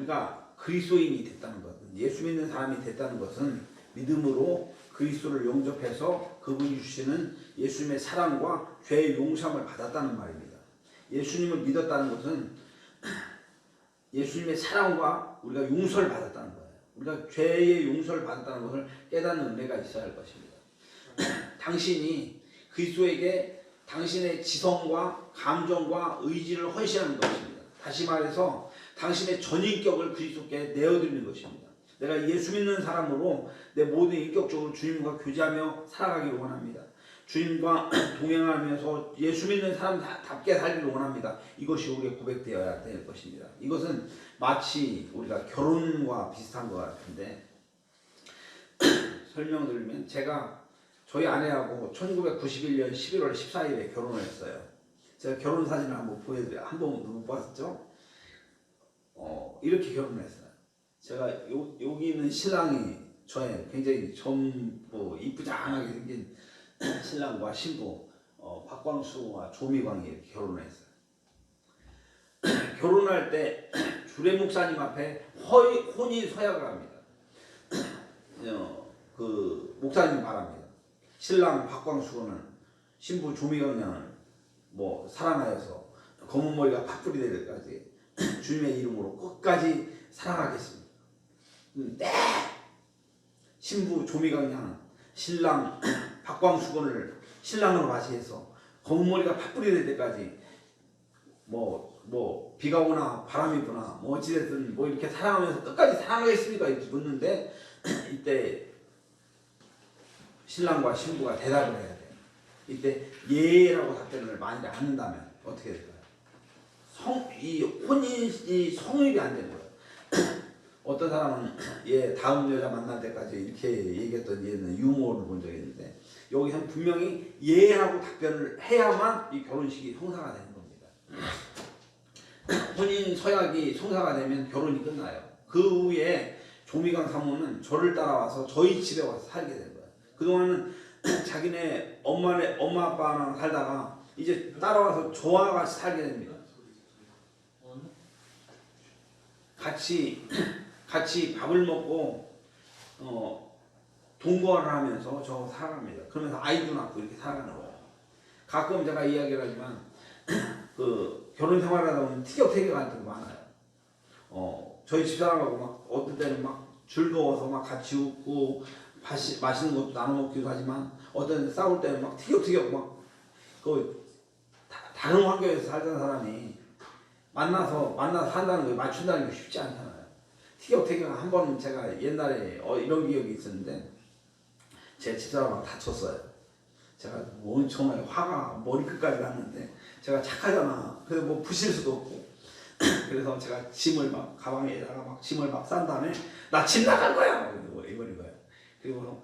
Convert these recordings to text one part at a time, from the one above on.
우리가 그리스도인이 됐다는 것은, 예수 믿는 사람이 됐다는 것은 믿음으로 그리스도를 영접해서 그분이 주시는 예수님의 사랑과 죄의 용서함을 받았다는 말입니다. 예수님을 믿었다는 것은 예수님의 사랑과 우리가 용서를 받았다는 거예요. 우리가 죄의 용서를 받았다는 것을 깨닫는 은혜가 있어야 할 것입니다. 당신이 그리스도에게 당신의 지성과 감정과 의지를 헌신하는 것입니다. 다시 말해서 당신의 전인격을 그리스도께 내어드리는 것입니다. 내가 예수 믿는 사람으로 내 모든 인격적으로 주님과 교제하며 살아가기를 원합니다. 주님과 동행하면서 예수 믿는 사람답게 살기를 원합니다. 이것이 우리의 고백되어야 될 것입니다. 이것은 마치 우리가 결혼과 비슷한 것 같은데, 설명드리면 제가 저희 아내하고 1991년 11월 14일에 결혼을 했어요. 제가 결혼 사진을 한번 보여드려요. 한 번도 못 봤었죠? 이렇게 결혼을 했어요. 제가 여기 있는 신랑이 저의 굉장히 젊고 이쁘장하게 생긴 신랑과 신부 박광수와 조미광이 이렇게 결혼을 했어요. 결혼할 때 주례 목사님 앞에 혼인 서약을 합니다. 그 목사님 말합니다. 신랑 박광수는 신부 조미광 양을 사랑하여서 검은 머리가 팥불이 될 때까지 주님의 이름으로 끝까지 사랑하겠습니다. 네! 신부 조미광 양은 신랑 박광수군을 신랑으로 맞이해서 검은 머리가 팥불이 될 때까지 비가 오나 바람이 부나 어찌됐든 이렇게 사랑하면서 끝까지 사랑하겠습니까? 이렇게 묻는데 이때 신랑과 신부가 대답을 해야 돼요. 이때 예라고 답변을 만약에 안 한다면 어떻게 될까요? 이 혼인이 성립이 안 되는 거예요. 어떤 사람은 다음 여자 만날 때까지 이렇게 얘기했던 예는 유머를 본 적이 있는데, 여기서는 분명히 예라고 답변을 해야만 이 결혼식이 성사가 되는 겁니다. 혼인 서약이 성사가 되면 결혼이 끝나요. 그 후에 조미광 사모는 저를 따라와서 저희 집에 와서 살게 된 거예요. 그동안은 자기네 엄마 아빠랑 살다가 이제 따라와서 저와 같이 살게 됩니다. 같이 밥을 먹고 동거를 하면서 저 살아갑니다. 그러면서 아이도 낳고 이렇게 살아가는 거예요. 가끔 제가 이야기를 하지만 그 결혼 생활하다 보면 티격태격할 때도 많아요. 저희 집사람하고 어떤 때는 즐거워서 같이 웃고 맛있는 것도 나눠 먹기도 하지만, 어떤 싸울 때는 티격태격 다른 환경에서 살던 사람이 만나서 산다는 거 맞춘다는 게 쉽지 않잖아요. 티격태격 한 번은 제가 옛날에 이런 기억이 있었는데, 제 집사람하고 다쳤어요. 제가 엄청나게 화가 머리끝까지 났는데, 제가 착하잖아. 그래서 부실 수도 없고, 그래서 제가 짐을 가방에다가 짐을 싼 다음에 나 집 나갈 거야! 이버린 거예요. 그리고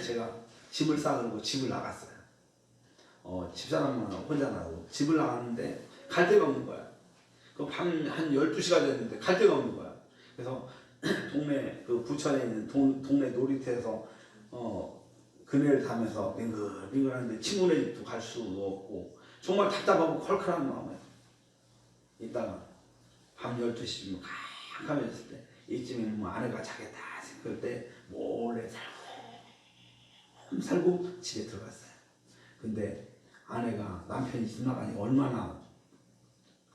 제가 짐을 싸들고 집을 나갔어요. 집사람은 혼자 나가고 집을 나갔는데 갈 데가 없는 거야. 밤 한 12시가 됐는데 갈 데가 없는 거야. 그래서 동네 부천에 있는 동네 놀이터에서 그네를 타면서 빙글빙글하는데 친구네 집도 갈 수도 없고 정말 답답하고 컬컬한 마음이에요. 이따가 밤 12시쯤 캄캄해졌을 때 이쯤에 아내가 자겠다 그럴 때 몰래 살고 집에 들어갔어요. 근데 아내가 남편이 집 나가니 얼마나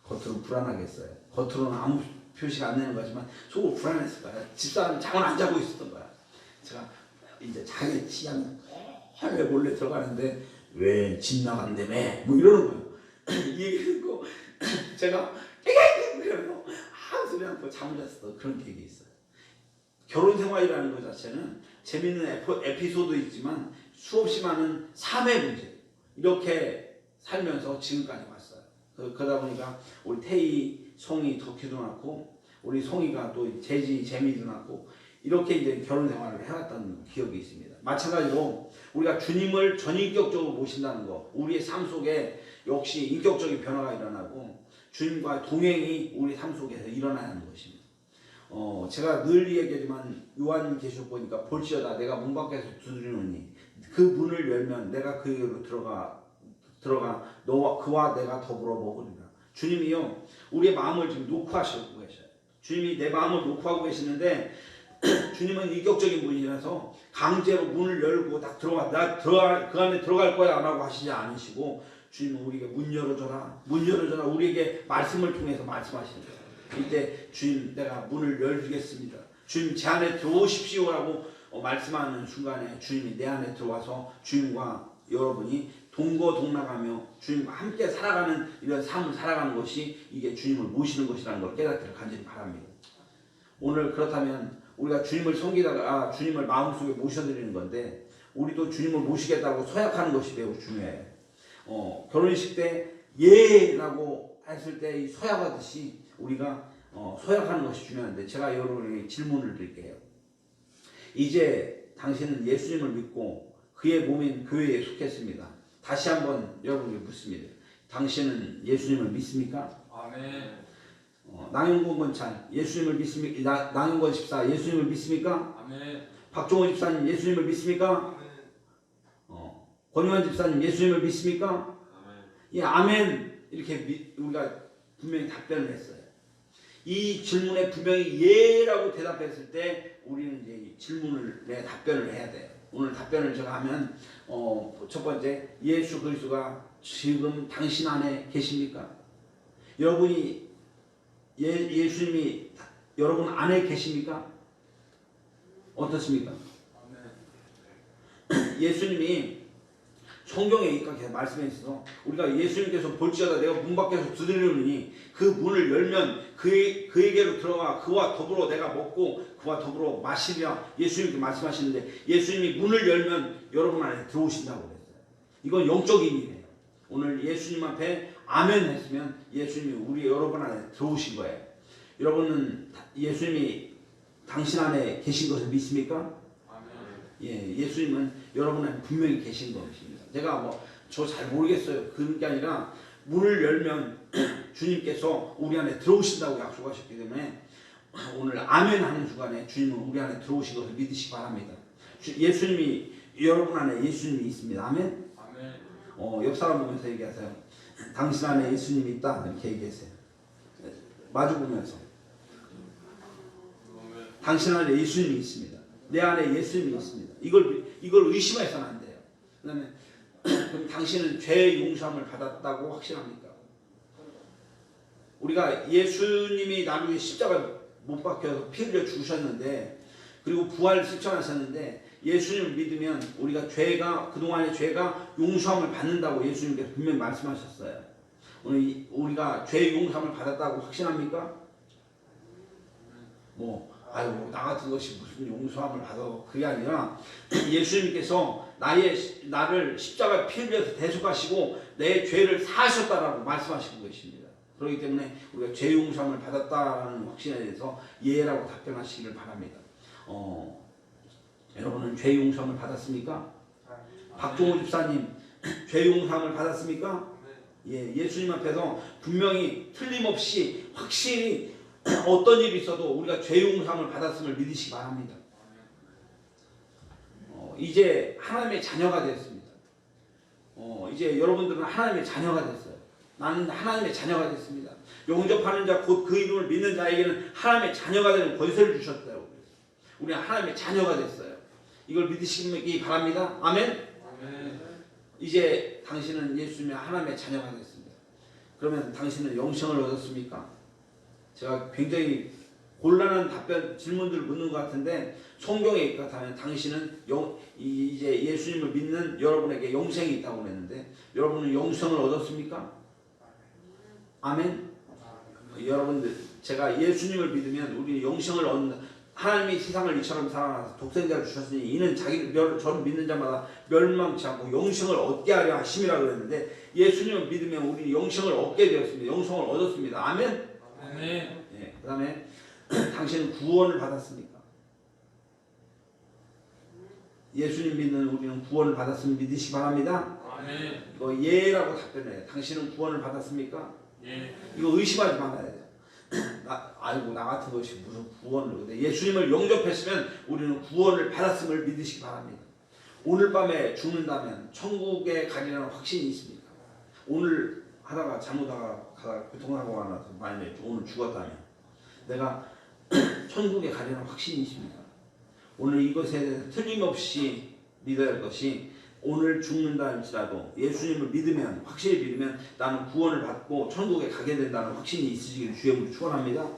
겉으로 불안하겠어요. 겉으로는 아무 표시가 안 내는 거지만 속으로 불안했을 거야. 집사람이 잠을 안 자고 있었던 거야. 제가 이제 자겠지 하면 몰래 들어가는데 왜 집 나간다며 이러는 거예요. 이 얘기 듣고 제가 그러면서 한숨이 안고 잠을 잤어. 그런 계획이 있어요. 결혼 생활이라는 것 자체는 재밌는 에피소드 있지만 수없이 많은 삶의 문제, 이렇게 살면서 지금까지 왔어요. 그러다 보니까 우리 태희, 송이, 덕희도 낳고 우리 송이가 또 재지, 재미도 낳고 이렇게 이제 결혼 생활을 해왔던 기억이 있습니다. 마찬가지로 우리가 주님을 전인격적으로 모신다는 것, 우리의 삶 속에 역시 인격적인 변화가 일어나고 주님과 동행이 우리 삶 속에서 일어나는 것입니다. 제가 늘 얘기하지만 요한계시록 보니까 볼지어다 내가 문 밖에서 두드리노니 그 문을 열면 내가 그에게로 들어가 그와 내가 더불어 먹으리라. 주님이요 우리의 마음을 지금 녹화하시고 계셔요. 주님이 내 마음을 놓고 하고 계시는데 주님은 이격적인 분이라서 강제로 문을 열고 딱 그 안에 들어갈 거야 안 하고 하시지 않으시고 주님은 우리에게 문 열어줘라 우리에게 말씀을 통해서 말씀하시는 거예요. 이때 주님 내가 문을 열겠습니다. 주님 제 안에 들어오십시오라고 말씀하는 순간에 주님이 내 안에 들어와서 주님과 여러분이 동거동락하며 주님과 함께 살아가는 이런 삶을 살아가는 것이 이게 주님을 모시는 것이라는 걸 깨닫기를 간절히 바랍니다. 오늘 그렇다면 우리가 주님을 섬기다가 주님을 마음속에 모셔드리는 건데 우리도 주님을 모시겠다고 서약하는 것이 매우 중요해요. 결혼식 때 예라고 했을 때 이 서약하듯이 우리가 서약하는 것이 중요한데 제가 여러분에게 질문을 드릴게요. 이제 당신은 예수님을 믿고 그의 몸인 교회에 속했습니다. 다시 한번 여러분에게 묻습니다. 당신은 예수님을 믿습니까? 아멘. 남영권 권찬 예수님을 믿습니까? 남영권 집사 예수님을 믿습니까? 아멘. 박종호 집사님 예수님을 믿습니까? 아멘. 권유환 집사님 예수님을 믿습니까? 아멘. 예, 아멘. 이렇게 우리가 분명히 답변을 했어요. 이 질문에 분명히 예라고 대답했을 때 우리는 이제 이 질문을 내 답변을 해야 돼요. 오늘 답변을 제가 하면 첫 번째 예수 그리스도가 지금 당신 안에 계십니까? 여러분이 예수님이 여러분 안에 계십니까? 어떻습니까? 아멘. 예수님이 성경에 이렇게 말씀해 있어서 우리가 예수님께서 볼지어다 내가 문 밖에서 두드리노니 그 문을 열면 그에게로 들어가 그와 더불어 내가 먹고 그와 더불어 마시리라 예수님께 말씀하시는데 예수님이 문을 열면 여러분 안에 들어오신다고 그랬어요. 이건 영적인 일이에요. 오늘 예수님 앞에 아멘 했으면 예수님이 우리 여러분 안에 들어오신 거예요. 여러분은 예수님이 당신 안에 계신 것을 믿습니까? 예, 예수님은 여러분 안에 분명히 계신 것입니다. 제가 저 잘 모르겠어요. 그런 게 아니라 문을 열면 주님께서 우리 안에 들어오신다고 약속하셨기 때문에 오늘 아멘 하는 순간에 주님은 우리 안에 들어오신 것을 믿으시기 바랍니다. 예수님이 여러분 안에 예수님이 있습니다. 아멘. 아멘. 옆 사람 보면서 얘기하세요. 당신 안에 예수님이 있다 이렇게 얘기하세요. 마주 보면서 당신 안에 예수님이 있습니다. 내 안에 예수님이 있습니다. 이걸 의심해서는 안 돼요. 그다음에 그럼 당신은 죄의 용서함을 받았다고 확신합니까? 우리가 예수님이 나를 위해 십자가 못 박혀서 피 흘려 죽으셨는데 그리고 부활을 실천하셨는데 예수님을 믿으면 우리가 그동안의 죄가 용서함을 받는다고 예수님께서 분명히 말씀하셨어요. 오늘 우리가 죄의 용서함을 받았다고 확신합니까? 아유 나 같은 것이 무슨 용서함을 받아 그게 아니라 예수님께서 나를 십자가에 피 흘려서 대속하시고 내 죄를 사하셨다라고 말씀하시는 것입니다. 그렇기 때문에 우리가 죄 용서함을 받았다는 확신에 대해서 예라고 답변하시기를 바랍니다. 여러분은 죄 용서함을 받았습니까? 박종호 집사님 죄 용서함을 받았습니까? 예, 예수님 앞에서 분명히 틀림없이 확실히 어떤 일이 있어도 우리가 죄 용서함을 받았음을 믿으시기 바랍니다. 이제 하나님의 자녀가 되었습니다. 이제 여러분들은 하나님의 자녀가 됐어요. 나는 하나님의 자녀가 됐습니다. 영접하는 자 곧 그 이름을 믿는 자에게는 하나님의 자녀가 되는 권세를 주셨다고. 우리는 하나님의 자녀가 됐어요. 이걸 믿으시기 바랍니다. 아멘. 아멘. 이제 당신은 예수님의 하나님의 자녀가 됐습니다. 그러면 당신은 영생을 얻었습니까? 제가 굉장히 곤란한 질문들을 묻는 것 같은데 성경에 있다면 당신은 이제 예수님을 믿는 여러분에게 영생이 있다고 그랬는데 여러분은 영생을 얻었습니까? 아멘. 여러분들 제가 예수님을 믿으면 우리 영생을 얻는 하나님이 세상을 이처럼 사랑하사 독생자를 주셨으니 이는 저를 믿는 자마다 멸망치 않고 영생을 얻게 하려 하심이라 그랬는데 예수님을 믿으면 우리 영생을 얻게 되었습니다. 영생을 얻었습니다. 아멘. 아멘. 예, 그 다음에 당신은 구원을 받았습니까? 예수님 믿는 우리는 구원을 받았으면 믿으시기 바랍니다. 아멘. 이거 예라고 답변해요. 당신은 구원을 받았습니까? 예. 이거 의심하지 말아야 돼요. 나 같은 것이 무슨 구원을. 근데 예수님을 영접했으면 우리는 구원을 받았음을 믿으시기 바랍니다. 오늘 밤에 죽는다면 천국에 가리라는 확신이 있습니까? 오늘 하다가 잘못하다가 교통사고가 나서 만약에 오늘 죽었다면 내가 천국에 가려는 확신이 있습니다. 오늘 이것에 대해서 틀림없이 믿어야 할 것이 오늘 죽는다 할지라도 예수님을 믿으면 확실히 믿으면 나는 구원을 받고 천국에 가게 된다는 확신이 있으시기를 주의 이름으로 축원합니다.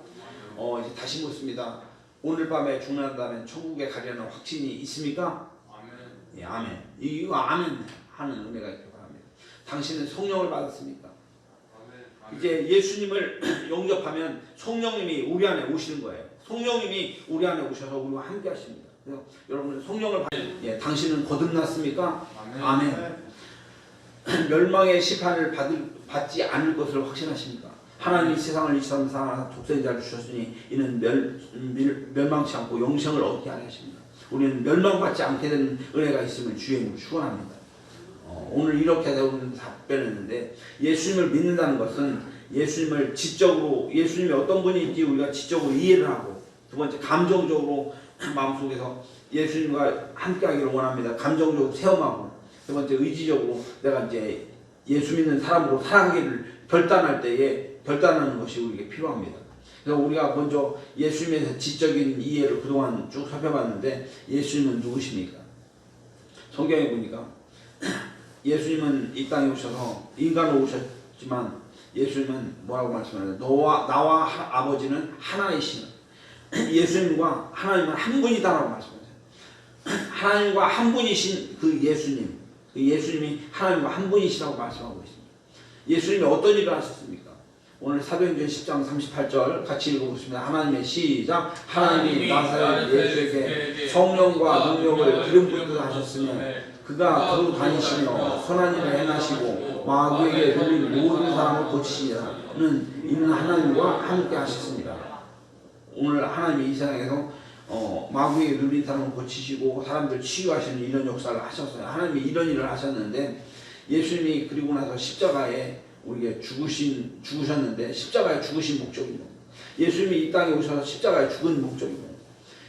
이제 다시 묻습니다. 오늘 밤에 죽는다면 천국에 가려는 확신이 있습니까? 아멘. 예, 아멘. 이거 아멘 하는 은혜가 있길 바랍니다. 당신은 성령을 받았습니까? 아멘. 이제 예수님을 영접하면 성령님이 우리 안에 오시는 거예요. 성령님이 우리 안에 오셔서 우리와 함께 하십니다. 그래서 여러분 성령을 예, 당신은 거듭났습니까? 아멘. 멸망의 심판을 받지 않을 것을 확신하십니까? 하나님이 세상을 이처럼 사랑하사 독생자를 주셨으니 이는 멸망치 않고 영생을 얻게 하려 하십니다. 우리는 멸망받지 않게 되는 은혜가 있음을 주의 이름으로 축원합니다. 오늘 이렇게 대부분 답변했는데 예수님을 믿는다는 것은 예수님을 지적으로 예수님이 어떤 분인지 우리가 지적으로 이해를 하고 두 번째 감정적으로 마음속에서 예수님과 함께하기를 원합니다. 감정적으로 체험하고 세 번째 의지적으로 내가 이제 예수 믿는 사람으로 살아가기를 결단할 때에 결단하는 것이 우리에게 필요합니다. 그래서 우리가 먼저 예수님에 대해서 지적인 이해를 그동안 쭉 살펴봤는데 예수님은 누구십니까? 성경에 보니까 예수님은 이 땅에 오셔서 인간으로 오셨지만 예수님은 뭐라고 말씀하냐면 나와 아버지는 하나이시는 예수님과 하나님은 한 분이다라고 말씀하세요. 하나님과 한 분이신 그 예수님, 그 예수님이 하나님과 한 분이시라고 말씀하고 있습니다. 예수님이 어떤 일을 하셨습니까? 오늘 사도행전 10장 38절 같이 읽어보겠습니다. 하나님의 시작. 하나님이 나사렛 예수에게 성령과 능력을 기름 붓듯 하셨으며 그가 두루 다니시며 선한 일을 행하시고 마귀에게 눌린 모든 사람을 고치시라는 이는 하나님과 함께 하셨습니다. 오늘 하나님이 이 세상에서 마귀에게 눌린 사람을 고치시고 사람들 치유하시는 이런 역사를 하셨어요. 하나님이 이런 일을 하셨는데 예수님이 그리고 나서 십자가에 우리에게 죽으셨는데 십자가에 죽으신 목적이고 예수님이 이 땅에 오셔서 십자가에 죽은 목적이고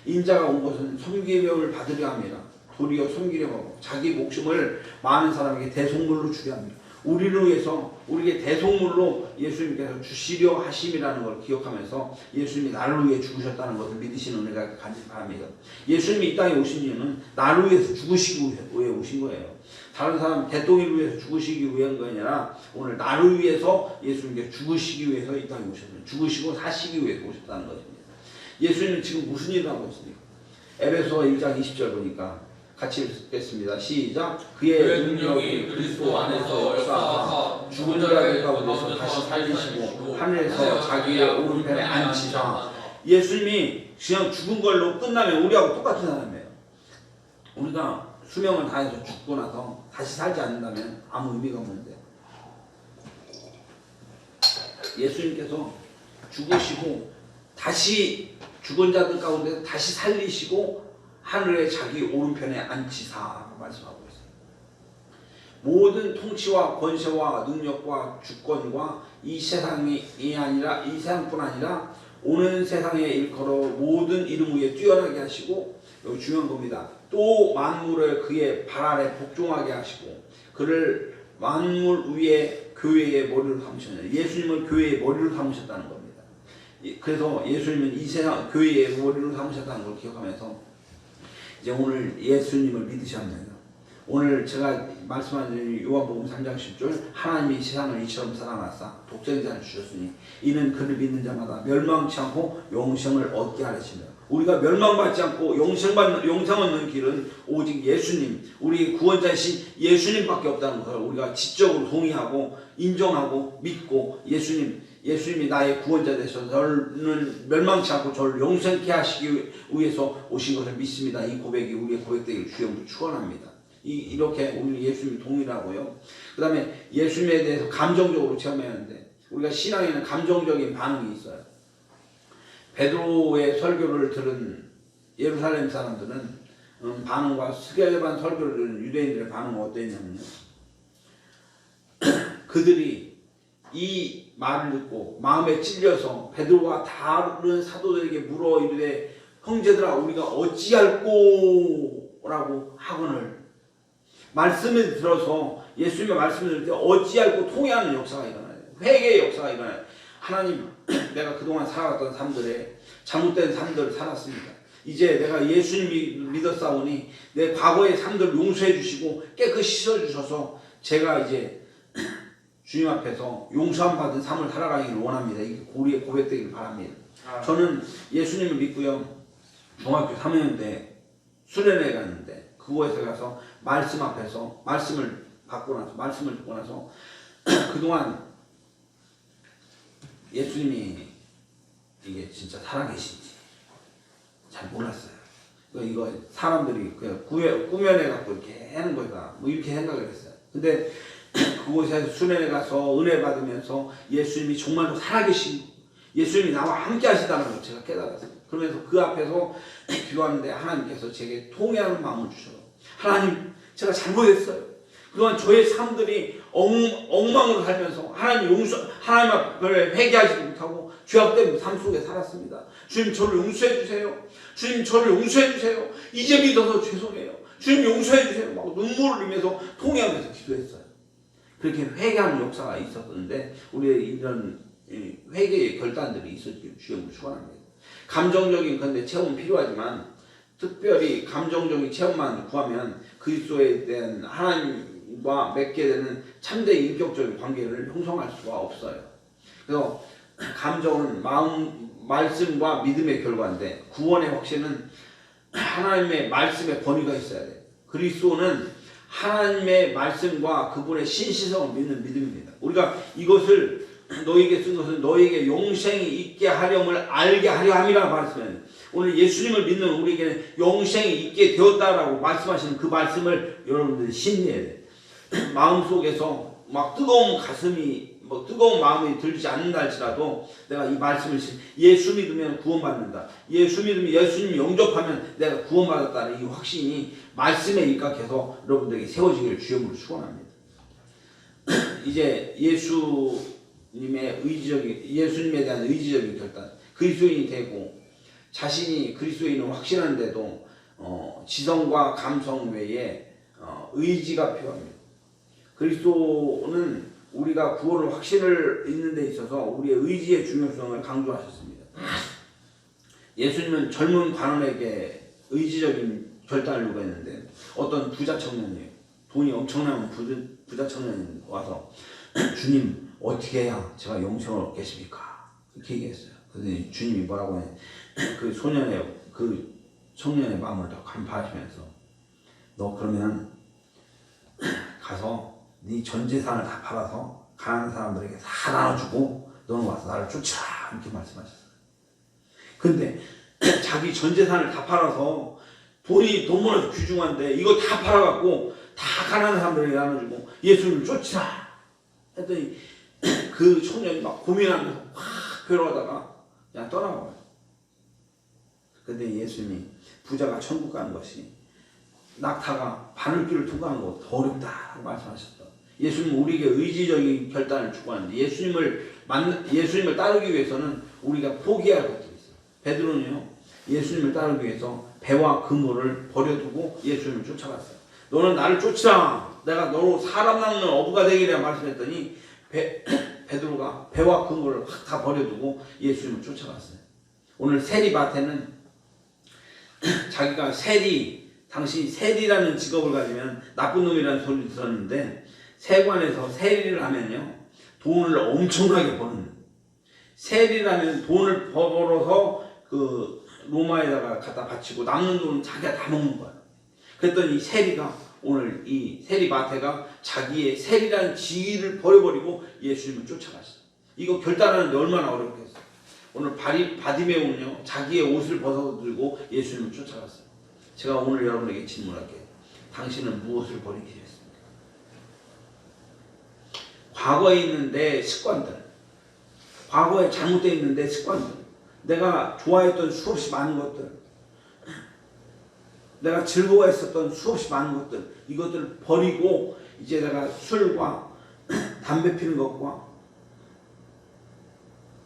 인자가 온 것은 섬김을 받으려 함이라 도리어 섬기려 하고 자기 목숨을 많은 사람에게 대속물로 주려 합니다. 우리를 위해서 우리에게 대속물로 예수님께서 주시려 하심이라는 걸 기억하면서 예수님이 나를 위해 죽으셨다는 것을 믿으시는 은혜가 간절히 바랍니다. 예수님이 이 땅에 오신 이유는 나를 위해서 죽으시기 위해 오신 거예요. 다른 사람 대통령을 위해서 죽으시기 위한 거 아니라 오늘 나를 위해서 예수님께 죽으시기 위해서 이 땅에 오셨어요. 죽으시고 사시기 위해서 오셨다는 것입니다. 예수님은 지금 무슨 일을 하고 있습니까? 에베소 1장 20절 보니까 같이 읽겠습니다. 시작. 그의 능력이 그리스도 안에서 역사하사 죽은 자들 가운데서 다시 살리시고 하늘에서 자기의 오른편에 앉히사. 예수님이 그냥 죽은 걸로 끝나면 우리하고 똑같은 사람이에요. 우리가 수명을 다해서 죽고 나서 다시 살지 않는다면 아무 의미가 없는데 예수님께서 죽으시고 다시 죽은 자들 가운데서 다시 살리시고 하늘에 자기 오른편에 앉히사라고 말씀하고 있어요. 모든 통치와 권세와 능력과 주권과 이 세상이 아니라 이 세상뿐 아니라 오는 세상에 일컬어 모든 이름 위에 뛰어나게 하시고 여기 중요한 겁니다. 또 만물을 그의 발 아래 복종하게 하시고 그를 만물 위에 교회의 머리로 삼으셨네요. 예수님을 교회의 머리로 삼으셨다는 겁니다. 그래서 예수님은 이 세상 교회의 머리로 삼으셨다는 걸 기억하면서 이제 오늘 예수님을 믿으셔야 합니다. 오늘 제가 말씀하신 요한복음 3장 10절 하나님이 세상을 이처럼 사랑하사 독생자를 주셨으니 이는 그를 믿는 자마다 멸망치 않고 영생을 얻게 하시며 우리가 멸망받지 않고 영생 얻는 길은 오직 예수님 우리 구원자이신 예수님밖에 없다는 것을 우리가 지적으로 동의하고 인정하고 믿고 예수님이 나의 구원자 되셔서 저는 멸망치 않고 저를 영생케 하시기 위해서 오신 것을 믿습니다. 이 고백이 우리의 고백되기를 주여 축원합니다. 이렇게 우리 예수님이 동의하고요. 그 다음에 예수님에 대해서 감정적으로 체험해야 하는데 우리가 신앙에는 감정적인 반응이 있어요. 베드로의 설교를 들은 예루살렘 사람들은 반응과 스게반 설교를 들은 유대인들의 반응은 어땠냐면요. 그들이 이 말을 듣고 마음에 찔려서 베드로와 다른 사도들에게 물어 이르되 형제들아 우리가 어찌할꼬 라고 하거늘 말씀을 들어서 예수님의 말씀을 들을 때 어찌할꼬 통회하는 역사가 일어나요. 회개의 역사가 일어나요. 하나님, 내가 그동안 살아왔던 삶들에 잘못된 삶들을 살았습니다. 이제 내가 예수님 믿었사오니 내 과거의 삶들을 용서해 주시고 깨끗이 씻어주셔서 제가 이제 주님 앞에서 용서함 받은 삶을 살아가기를 원합니다. 이게 우리의 고백되길 바랍니다. 저는 예수님을 믿고요. 중학교 3학년 때 수련회 갔는데 그곳에 가서 말씀 앞에서 말씀을 듣고 나서 그동안 예수님이 이게 진짜 살아계신지 잘 몰랐어요. 이거 사람들이 그냥 꾸며내 갖고 이렇게 하는 거다 뭐 이렇게 생각을 했어요. 근데 그곳에서 수련회 가서 은혜 받으면서 예수님이 정말로 살아계신 예수님이 나와 함께 하시다는 걸 제가 깨달았어요. 그러면서 그 앞에서 기도하는데 하나님께서 제게 통회하는 마음을 주셔서 하나님 제가 잘못했어요. 그동안 저의 삶들이 엉망으로 살면서 하나님 앞에 회개하지 못하고 죄악 때문에 삶 속에 살았습니다. 주님 저를 용서해 주세요. 주님 저를 용서해 주세요. 이제 믿어서 죄송해요. 주님 용서해 주세요. 막 눈물을 흘리면서 통회하면서 기도했어요. 그렇게 회개하는 역사가 있었는데 우리의 이런 회개의 결단들이 있었기를 주님을 축원합니다. 감정적인 건데 체험은 필요하지만 특별히 감정적인 체험만 구하면 그리스도에 대한 하나님과 맺게 되는 참된 인격적인 관계를 형성할 수가 없어요. 그래서 감정은 말씀과 믿음의 결과인데 구원의 확신은 하나님의 말씀의 권위가 있어야 돼요. 그리스도는 하나님의 말씀과 그분의 신시성을 믿는 믿음입니다. 우리가 이것을 너에게 쓴 것은 너에게 영생이 있게 하려면 알게 하려 함이라고 말씀해요. 오늘 예수님을 믿는 우리에게는 영생이 있게 되었다라고 말씀하시는 그 말씀을 여러분들이 신뢰해야 돼요. 마음속에서 막 뜨거운 마음이 들지 않는다 할지라도 내가 이 말씀을 예수 믿으면 구원받는다. 예수 믿으면 예수님 영접하면 내가 구원받았다는 이 확신이 말씀에 입각해서 여러분들에게 세워지기를 주님으로 축원합니다. 이제 예수님에 대한 의지적인 결단, 그리스도인이 되고 자신이 그리스도인을 확신하는데도 지성과 감성 외에 의지가 필요합니다. 그리스도는 우리가 구원을 확신을 있는 데 있어서 우리의 의지의 중요성을 강조하셨습니다. 예수님은 젊은 관원에게 의지적인 결단을 요구했는데 어떤 부자 청년이에요. 돈이 엄청난 부자 청년이 와서 주님 어떻게 해야 제가 영생을 얻겠습니까? 이렇게 얘기했어요. 그런데 주님이 뭐라고 해? 그 청년의 마음을 더 간파하시면서 너 그러면 가서 네 전 재산을 다 팔아서 가난한 사람들에게 다 나눠주고 너는 와서 나를 쫓아 이렇게 말씀하셨어요. 근데 자기 전 재산을 다 팔아서 돈보다 귀중한데 이거 다 팔아갖고 다 가난한 사람들에게 나눠주고 예수님을 쫓으라 했더니 그 청년이 막 고민하면서 확 괴로워하다가 그냥 떠나가요. 근데 예수님이 부자가 천국 가는 것이 낙타가 바늘길을 통과하는 것보다 더 어렵다고 말씀하셨다. 예수님은 우리에게 의지적인 결단을 추구하는데 예수님을 따르기 위해서는 우리가 포기해야 할 것들이 있어요. 베드로는요 예수님을 따르기 위해서 배와 그물을 버려두고 예수님을 쫓아갔어요. 너는 나를 쫓으라. 내가 너로 사람 낚는 어부가 되기라 말씀했더니 베드로가 배와 그물을 확 다 버려두고 예수님을 쫓아갔어요. 오늘 세리밭에는 자기가 당시 세리라는 직업을 가지면 나쁜 놈이라는 소리를 들었는데 세관에서 세리를 하면요 돈을 엄청나게 버는 세리라면 돈을 벌어서 그 로마에다가 갖다 바치고 남는 돈은 자기가 다 먹는 거야. 그랬더니 세리가 오늘 이 세리마태가 자기의 세리라는 지위를 버려버리고 예수님을 쫓아갔어요. 이거 결단하는데 얼마나 어렵겠어요. 오늘 바디메오는요 자기의 옷을 벗어 들고 예수님을 쫓아갔어요. 제가 오늘 여러분에게 질문할게요. 당신은 무엇을 버리기 했습니까? 과거에 있는 내 습관들, 과거에 잘못되어 있는 내 습관들, 내가 좋아했던 수없이 많은 것들, 내가 즐거워했었던 수없이 많은 것들, 이것들을 버리고 이제 내가 술과 담배 피는 것과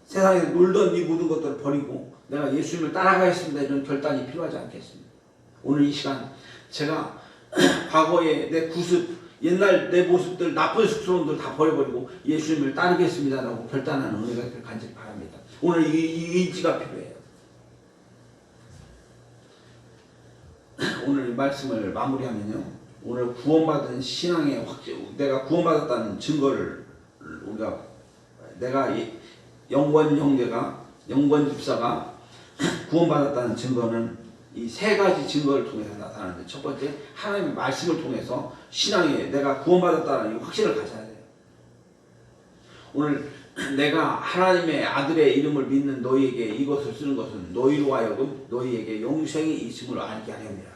세상에 놀던 이 모든 것들을 버리고 내가 예수님을 따라가겠습니다. 이런 결단이 필요하지 않겠습니까? 오늘 이 시간 제가 과거의 내 구습, 옛날 내 모습들, 나쁜 습성들 다 버려버리고 예수님을 따르겠습니다라고 결단하는 은혜가 있길 간절히 바랍니다. 오늘 이 의지가 필요해요. 오늘 이 말씀을 마무리하면요. 오늘 구원받은 신앙의 확증, 내가 구원받았다는 증거를 우리가 내가 영권 형제가 영권 집사가 구원받았다는 증거는 이 세 가지 증거를 통해서 나타나는데, 첫 번째 하나님의 말씀을 통해서 신앙에 내가 구원받았다는 이 확신을 가져야 돼요. 오늘 내가 하나님의 아들의 이름을 믿는 너희에게 이것을 쓰는 것은 너희로 하여금 너희에게 영생이 있음을 알게 하렵니다.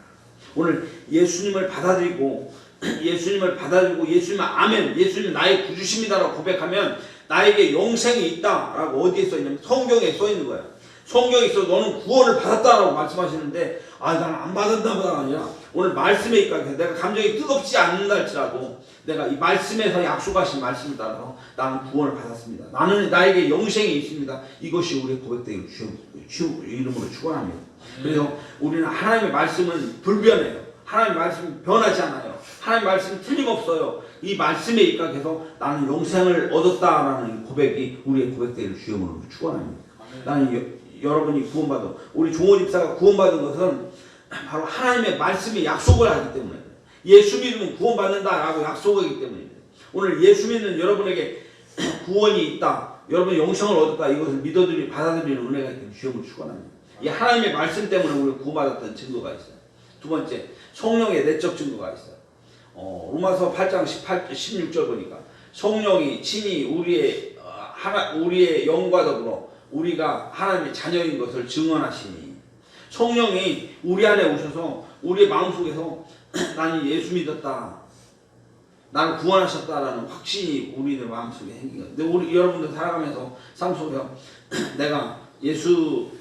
오늘 예수님을 받아들이고 예수님 아멘, 예수님 나의 구주십니다라고 고백하면 나에게 영생이 있다라고 어디에 써 있냐면 성경에 써 있는 거예요. 성경에 있어 너는 구원을 받았다라고 말씀하시는데, 나는 안 받았나 보다가 아니라 오늘 말씀에 있까지 내가 감정이 뜨겁지 않는다 할지라도 내가 이 말씀에서 약속하신 말씀을 따라서 나는 구원을 받았습니다. 나는 나에게 영생이 있습니다. 이것이 우리의 고백되기 주 이름으로 축원합니다. 그래서 우리는 하나님의 말씀은 불변해요. 하나님의 말씀은 변하지 않아요. 하나님의 말씀은 틀림없어요. 이 말씀에 입각해서 나는 영생을 얻었다라는 고백이 우리의 고백되기를 주 이름으로 축원합니다. 나는 여러분이 구원받은, 우리 종호 집사가 구원받은 것은 바로 하나님의 말씀이 약속을 하기 때문에, 예수 믿으면 구원받는다라고 약속하기 때문입니다. 오늘 예수 믿는 여러분에게 구원이 있다, 여러분 영생을 얻었다, 이것을 믿어들이 받아들이는 은혜가 있기를 주님을 축원합니다. 이 하나님의 말씀 때문에 우리가 구원받았다는 증거가 있어요. 두 번째, 성령의 내적 증거가 있어요. 로마서 8장 16절 보니까 성령이 친히 우리의 영과 더불어 우리가 하나님의 자녀인 것을 증언하시니, 성령이 우리 안에 오셔서 우리의 마음속에서 나는 예수 믿었다, 나는 구원하셨다라는 확신이 우리의 마음속에 생긴 거예요. 근데 우리 여러분들 살아가면서 삶 속에서 내가 예수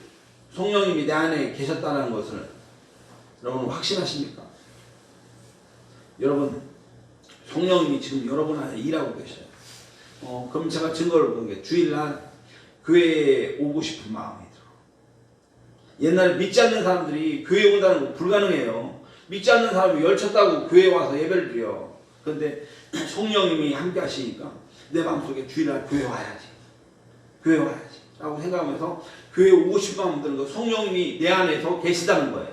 성령님이 내 안에 계셨다는 것을 여러분 확신하십니까? 여러분 성령님이 지금 여러분 안에 일하고 계셔요. 그럼 제가 증거를 본 게, 주일날 교회에 오고 싶은 마음이 들어. 옛날에 믿지 않는 사람들이 교회에 온다는 거 불가능해요. 믿지 않는 사람이 열쳤다고 교회에 와서 예배를 드려. 그런데 성령님이 함께 하시니까 내 마음속에 주일날 교회 와야지 라고 생각하면서 교회에 오고 싶은 마음 드는 거, 성령님이 내 안에서 계시다는 거예요.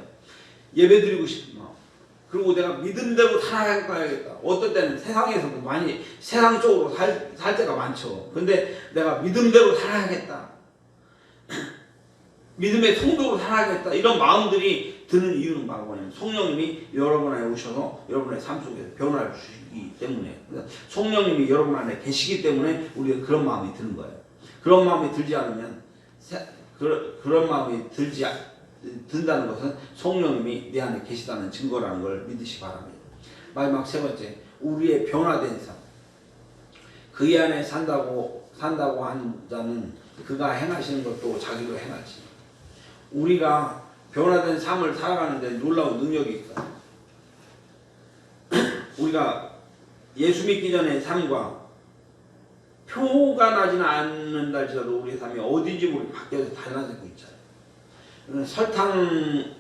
예배 드리고 싶은 마음. 그리고 내가 믿음대로 살아가야겠다. 어떨 때는 세상에서도 많이 세상적으로 살 때가 많죠. 근데 내가 믿음대로 살아야겠다, 믿음의 통도로 살아야겠다, 이런 마음들이 드는 이유는 바로 뭐냐면 성령님이 여러분 안에 오셔서 여러분의 삶 속에서 변화를 주시기 때문에, 성령님이 여러분 안에 계시기 때문에 우리가 그런 마음이 드는 거예요. 그런 마음이 들지 않으면, 그런 마음이 든다는 것은 성령님이 내 안에 계시다는 증거라는 걸 믿으시 바랍니다. 마지막 세 번째, 우리의 변화된 삶. 그의 안에 산다고 한 자는 그가 행하시는 것도 자기도 행하지. 우리가 변화된 삶을 살아가는데 놀라운 능력이 있어요. 우리가 예수 믿기 전의 삶과 표가 나지는 않는다 할지라도 우리의 삶이 어딘지 모르게 바뀌어서 달라지고 있잖아요.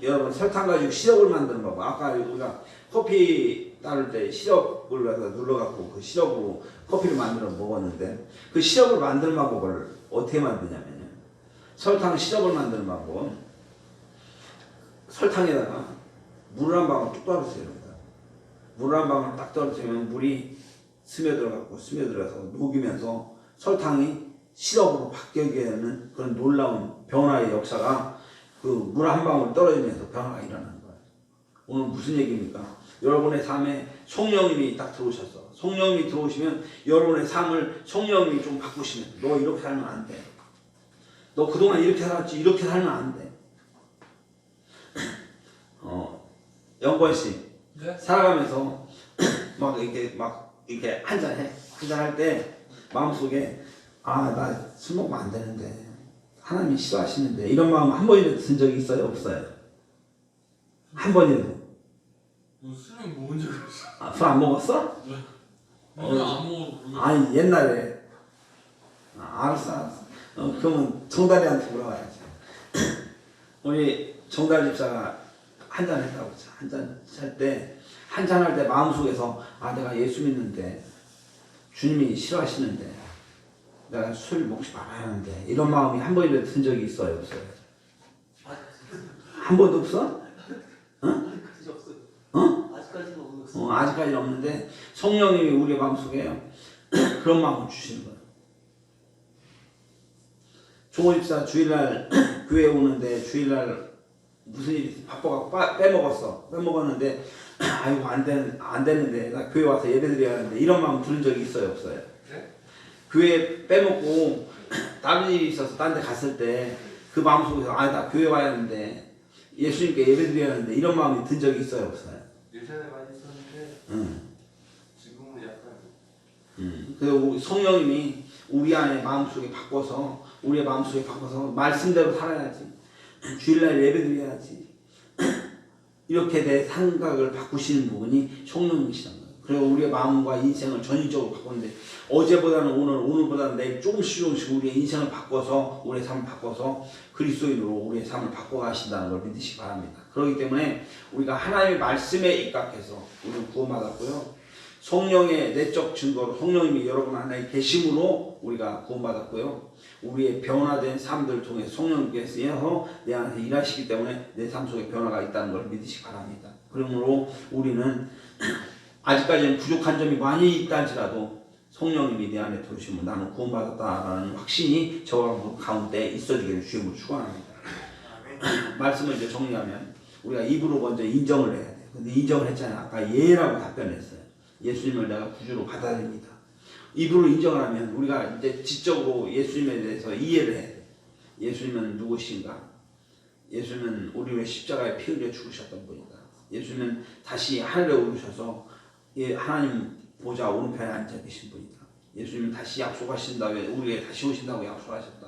여러분 설탕 가지고 시럽을 만드는 거 봐. 아까 우리가 커피 따를 때 시럽을 갖다 눌러갖고 그 시럽으로 커피를 만들어 먹었는데, 그 시럽을 만드는 방법을 어떻게 만드냐면요, 설탕 시럽을 만드는 방법은 설탕에다가 물을 한 방울 뚝 떨어뜨려야 됩니다. 물을 한 방울 딱 떨어뜨리면 물이 스며들어서 녹이면서 설탕이 시럽으로 바뀌게 되는 그런 놀라운 변화의 역사가 그 물 한 방울 떨어지면서 변화가 일어나는 거예요. 오늘 무슨 얘기입니까? 여러분의 삶에 성령님이 딱 들어오셨어. 성령님이 들어오시면 여러분의 삶을 성령님이 좀 바꾸시면, 너 이렇게 살면 안 돼, 너 그동안 이렇게 살았지, 이렇게 살면 안 돼. 영권씨, 네? 살아가면서 막 이렇게 한잔할 때 마음속에 나 술 먹으면 안 되는데, 하나님이 싫어하시는데, 이런 마음 한 번이라도 든 적이 있어요? 없어요? 한 번이라도? 술은 먹은 적이 없어. 술 안 먹었어? 네. 안 먹어도 모르겠어. 아니 옛날에. 알았어. 그러면 정달이한테 물어봐야지. 우리 정달 집사가 한잔 했다고 했죠. 한잔 할 때 한잔할 때 마음속에서 아 내가 예수 믿는데 주님이 싫어하시는데 내가 술 먹지 말아야 하는데 이런 마음이 한 번이라도 든 적이 있어요 없어요? 한 번도 없어? 아직까지 없어요. 어? 아직까지는 없어요. 아직까지는 없는데 성령님이 우리 마음속에 그런 마음을 주시는 거예요. 종호집사 주일날 교회 오는데 주일날 무슨 일이 바빠갖고 빼먹었는데 아이고 안 되는데 나 교회 와서 예배드려야 하는데 이런 마음 들은 적이 있어요 없어요? 네? 교회 빼먹고 다른 일이 있어서 딴 데 갔을 때 그 마음속에서 아 나 교회 와야 하는데 예수님께 예배드려야 하는데 이런 마음이 든 적이 있어요 없어요? 예전에 많이 있었는데 지금은 약간 그래서 성령님이 우리 안에 마음속에 바꿔서 우리의 마음속에 바꿔서 말씀대로 살아야지 주일날 예배드려야지 이렇게 내 생각을 바꾸시는 부분이 성령님이시란 거예요. 그리고 우리의 마음과 인생을 전인적으로 바꾸는데 어제보다는 오늘보다는 내일 조금씩 우리의 인생을 바꿔서 우리의 삶을 바꿔서 그리스도인으로 우리의 삶을 바꿔가신다는 걸 믿으시기 바랍니다. 그렇기 때문에 우리가 하나님의 말씀에 입각해서 우리는 구원받았고요. 성령의 내적 증거로 성령님이 여러분 안에 계심으로 우리가 구원받았고요. 우리의 변화된 삶들을 통해 성령님께서 내 안에서 일하시기 때문에 내 삶 속에 변화가 있다는 걸 믿으시기 바랍니다. 그러므로 우리는 아직까지는 부족한 점이 많이 있다 할지라도 성령님이 내 안에 들어오시면 나는 구원받았다라는 확신이 저 가운데 있어지기를 주님으로 축원합니다. 말씀을 이제 정리하면 우리가 입으로 먼저 인정을 해야 돼요. 근데 인정을 했잖아요. 아까 예라고 답변했어요. 예수님을 내가 구주로 받아들입니다. 입으로 인정을 하면 우리가 이제 지적으로 예수님에 대해서 이해를 해야 돼요. 예수님은 누구신가? 예수님은 우리 위해 십자가에 피 흘려 죽으셨던 분이다. 예수님은 다시 하늘에 오르셔서 하나님 보좌 오른편에 앉아 계신 분이다. 예수님은 다시 약속하신다고 우리에게 다시 오신다고 약속하셨다.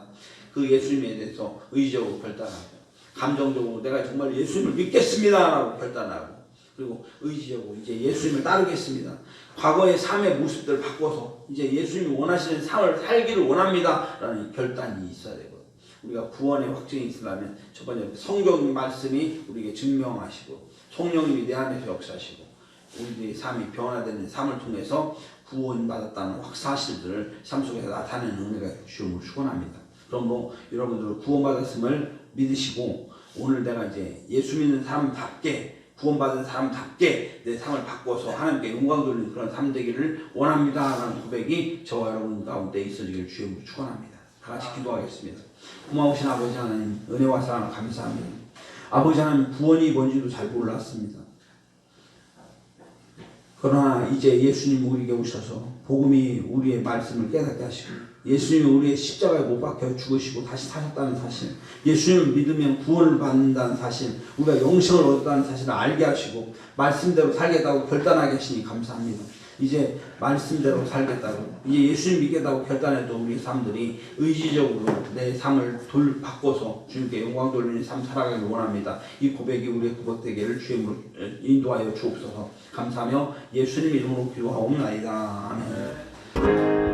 그 예수님에 대해서 의지적으로 결단하고 감정적으로 내가 정말 예수님을 믿겠습니다라고 결단하고 그리고 의지적으로 이제 예수님을 따르겠습니다. 과거의 삶의 모습들을 바꿔서 이제 예수님이 원하시는 삶을 살기를 원합니다라는 결단이 있어야 되거든요. 우리가 구원의 확증이 있으려면 첫 번째 성경 말씀이 우리에게 증명하시고 성령님이 내 안에서 역사하시고 우리들의 삶이 변화되는 삶을 통해서 구원받았다는 확사실들을 삶 속에서 나타내는 은혜가 주님을 축원합니다. 그러므로 여러분들 구원받았음을 믿으시고 오늘 내가 이제 예수 믿는 사람답게 구원받은 사람답게 내 삶을 바꿔서 하나님께 영광 돌리는 그런 삶 되기를 원합니다라는 고백이 저와 여러분 가운데 있어지기를 주님으로 축원합니다. 다 같이 기도하겠습니다. 고마우신 아버지 하나님 은혜와 사랑 감사합니다. 아버지 하나님 구원이 뭔지도 잘 몰랐습니다. 그러나 이제 예수님 우리에게 오셔서 복음이 우리의 말씀을 깨닫게 하시고 예수님이 우리의 십자가에 못 박혀 죽으시고 다시 사셨다는 사실, 예수님을 믿으면 구원을 받는다는 사실, 우리가 영생을 얻었다는 사실을 알게 하시고 말씀대로 살겠다고 결단하게 하시니 감사합니다. 이제 말씀대로 살겠다고 이제 예수님 믿겠다고 결단해도 우리 삶들이 의지적으로 내 삶을 바꿔서 주님께 영광 돌리는 삶 살아가길 원합니다. 이 고백이 우리의 고백 되기를 주님으로 인도하여 주옵소서. 감사하며 예수님 이름으로 기도하옵나이다. 아멘.